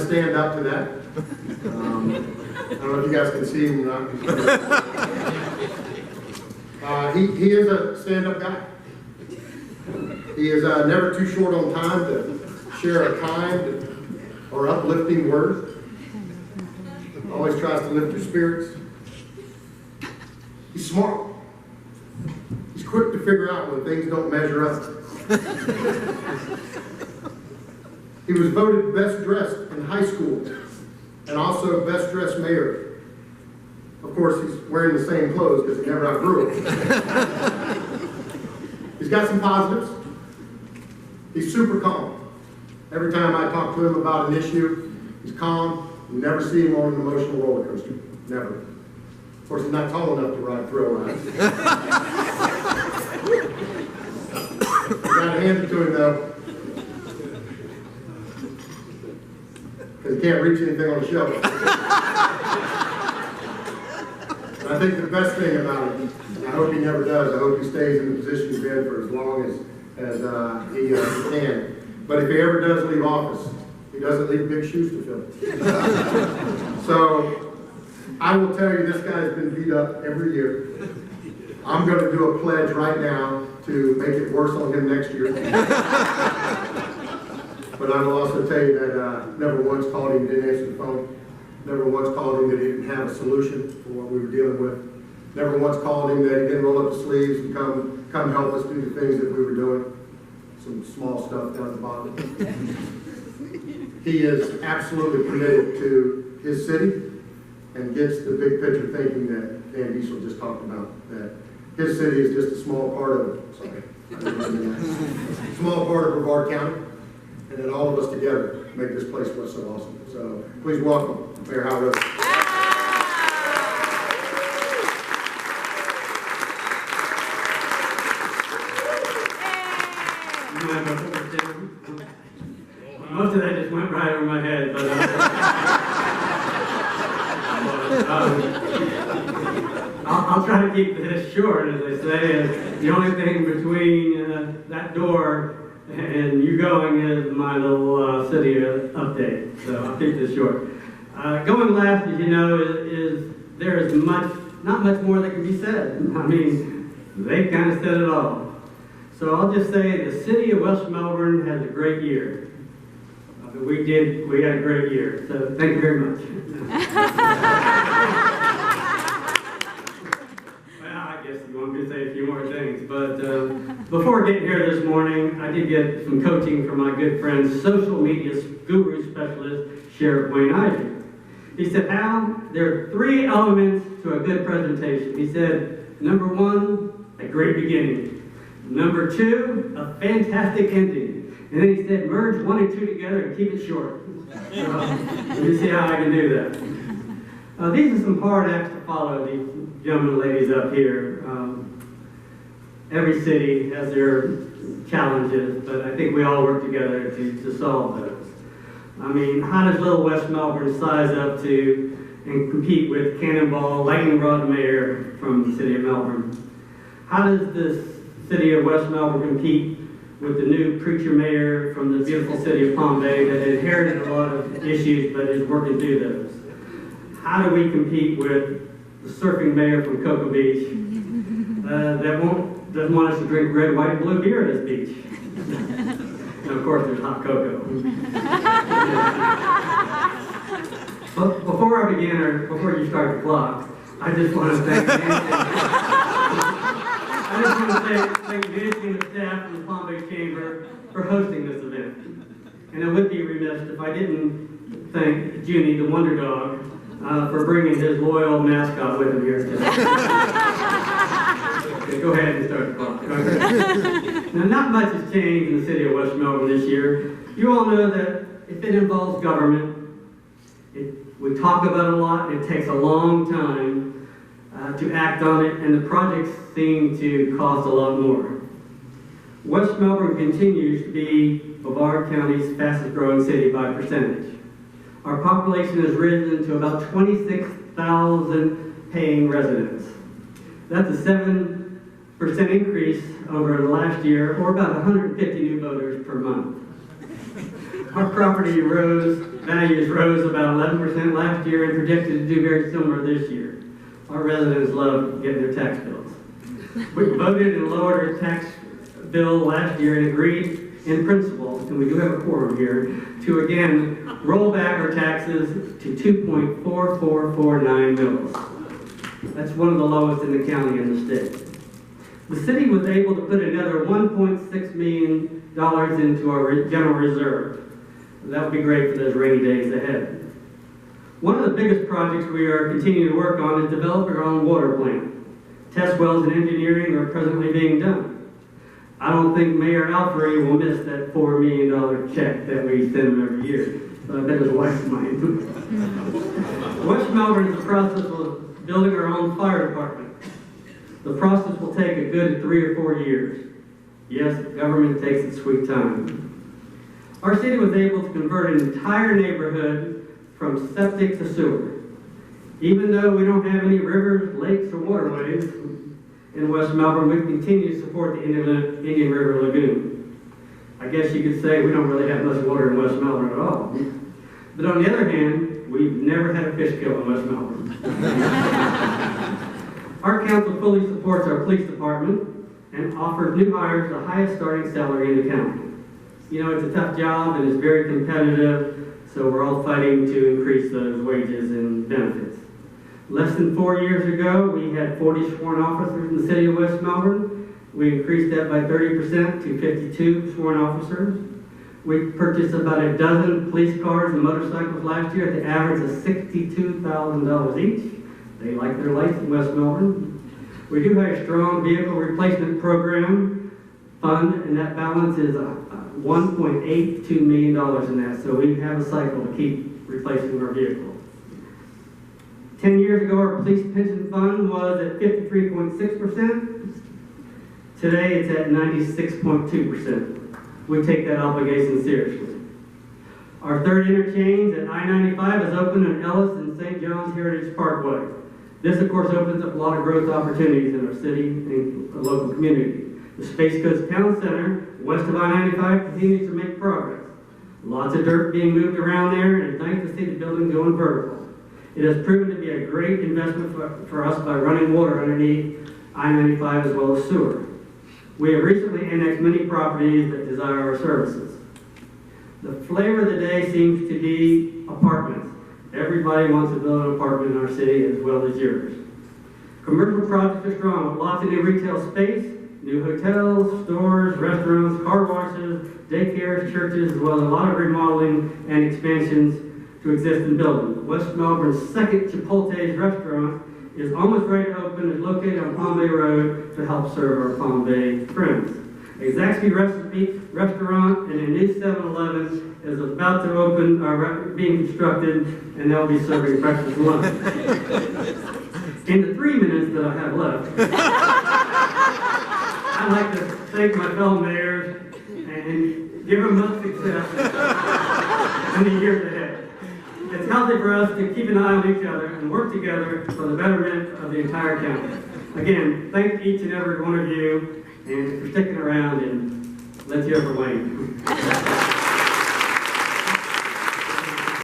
stand up to that. I don't know if you guys can see him or not. He is a stand-up guy. He is never too short on time to share a kind or uplifting word. Always tries to lift your spirits. He's smart. He's quick to figure out when things don't measure up. He was voted best dressed in high school and also best dressed mayor. Of course, he's wearing the same clothes because he never outgrew it. He's got some positives. He's super calm. Every time I talk to him about an issue, he's calm. You never see him on an emotional roller coaster. Never. Of course, he's not tall enough to ride thrill rides. I gotta hand it to him though, because he can't reach anything on the shelf. And I think the best thing about it, and I hope he never does, I hope he stays in the position he's in for as long as he can. But if he ever does leave office, he doesn't leave big shoes to fill. So I will tell you, this guy's been beat up every year. I'm going to do a pledge right now to make it worse on him next year. But I will also tell you that never once called him, didn't answer the phone. Never once called him that he didn't have a solution for what we were dealing with. Never once called him that he didn't roll up the sleeves and come help us do the things that we were doing. Some small stuff down at the bottom. He is absolutely committed to his city and gets the big picture thinking that Dan Diesel just talked about, that his city is just a small part of it. Sorry. Small part of Brevard County, and that all of us together make this place look so awesome. So please welcome Mayor Hal Rose. Most of that just went right over my head, but I'll try to keep this short, as they say. The only thing between that door and you going is my little city update, so I'll keep this short. Going last, as you know, there is not much more that can be said. I mean, they kind of said it all. So I'll just say the city of West Melbourne has a great year. We had a great year, so thank you very much. Well, I guess you want me to say a few more things, but before getting here this morning, I did get some coaching from my good friend, social media guru specialist, Sheriff Wayne Isaac. He said, Al, there are 3 elements to a good presentation. He said, number 1, a great beginning. Number 2, a fantastic ending. And then he said, merge 1 and 2 together and keep it short. So, let me see how I can do that. These are some hard acts to follow, these gentlemen and ladies up here. Every city has their challenges, but I think we all work together to solve those. I mean, how does little West Melbourne size up to and compete with Cannonball, Lightning Rod Mayor from the city of Melbourne? How does this city of West Melbourne compete with the new preacher mayor from the beautiful city of Palm Bay that inherited a lot of issues but is working through those? How do we compete with the surfing mayor from Cocoa Beach that doesn't want us to drink red, white, and blue beer at his beach? And of course, there's hot cocoa. But before I begin, or before you start the clock, I just want to thank Nancy. I just want to thank Nancy and the staff from the Palm Bay Chamber for hosting this event. And I would be remiss if I didn't thank Junie, the Wonder Dog, for bringing his loyal mascot with him here today. Okay, go ahead and start the clock. Now, not much has changed in the city of West Melbourne this year. You all know that if it involves government, we talk about it a lot, and it takes a long time to act on it, and the projects seem to cost a lot more. West Melbourne continues to be Brevard County's fastest growing city by percentage. Our population has risen to about 26,000 paying residents. That's a 7% increase over the last year, or about 150 new voters per month. Our property values rose about 11% last year and projected to do very similar this year. Our residents love getting their tax bills. We voted and lowered our tax bill last year and agreed in principle, and we do have a quorum here, to again roll back our taxes to 2.4449 mils. That's one of the lowest in the county and the state. The city was able to put another $1.6 million into our general reserve. That would be great for those rainy days ahead. One of the biggest projects we are continuing to work on is developing our own water plant. Test wells and engineering are presently being done. I don't think Mayor Alfrey will miss that $4 million check that we send him every year. So I bet his wife might. West Melbourne is in the process of building our own fire department. The process will take a good 3 or 4 years. Yes, government takes its sweet time. Our city was able to convert an entire neighborhood from septic to sewer. Even though we don't have any rivers, lakes, or waterways in West Melbourne, we continue to support the Indian River Lagoon. I guess you could say we don't really have much water in West Melbourne at all. But on the other hand, we've never had a fish kill in West Melbourne. Our council fully supports our police department and offers new hires the highest starting salary in the county. You know, it's a tough job and it's very competitive, so we're all fighting to increase those wages and benefits. Less than 4 years ago, we had 40 sworn officers in the city of West Melbourne. We increased that by 30% to 52 sworn officers. We purchased about a dozen police cars and motorcycles last year at the average of $62,000 each. They like their lights in West Melbourne. We do have a strong vehicle replacement program fund, and that balance is $1.82 million in that, so we have a cycle to keep replacing our vehicles. 10 years ago, our police pension fund was at 53.6%. Today, it's at 96.2%. We take that obligation seriously. Our third interchange at I-95 is open in Ellis and St. John's Heritage Parkway. This, of course, opens up a lot of growth opportunities in our city and local community. The Space Coast Town Center, west of I-95, continues to make progress. Lots of dirt being moved around there, and it's nice to see the building going vertical. It has proven to be a great investment for us by running water underneath I-95 as well as sewer. We have recently annexed many properties that desire our services. The flavor of the day seems to be apartments. Everybody wants to build an apartment in our city as well as yours. Commercial projects are strong with lots of new retail space, new hotels, stores, restaurants, car washes, daycares, churches, as well as a lot of remodeling and expansions to existing buildings. West Melbourne's second Chipotle's restaurant is almost ready to open. It's located on Palm Bay Road to help serve our Palm Bay friends. A Zaxby restaurant and a new 7-Eleven is about to open, being constructed, and they'll be serving breakfast and lunch. In the 3 minutes that I have left, I'd like to thank my fellow mayors and give them much success in the years ahead. It's healthy for us to keep an eye on each other and work together for the betterment of the entire county. Again, thank each and every one of you and for sticking around, and let's hear from Wayne.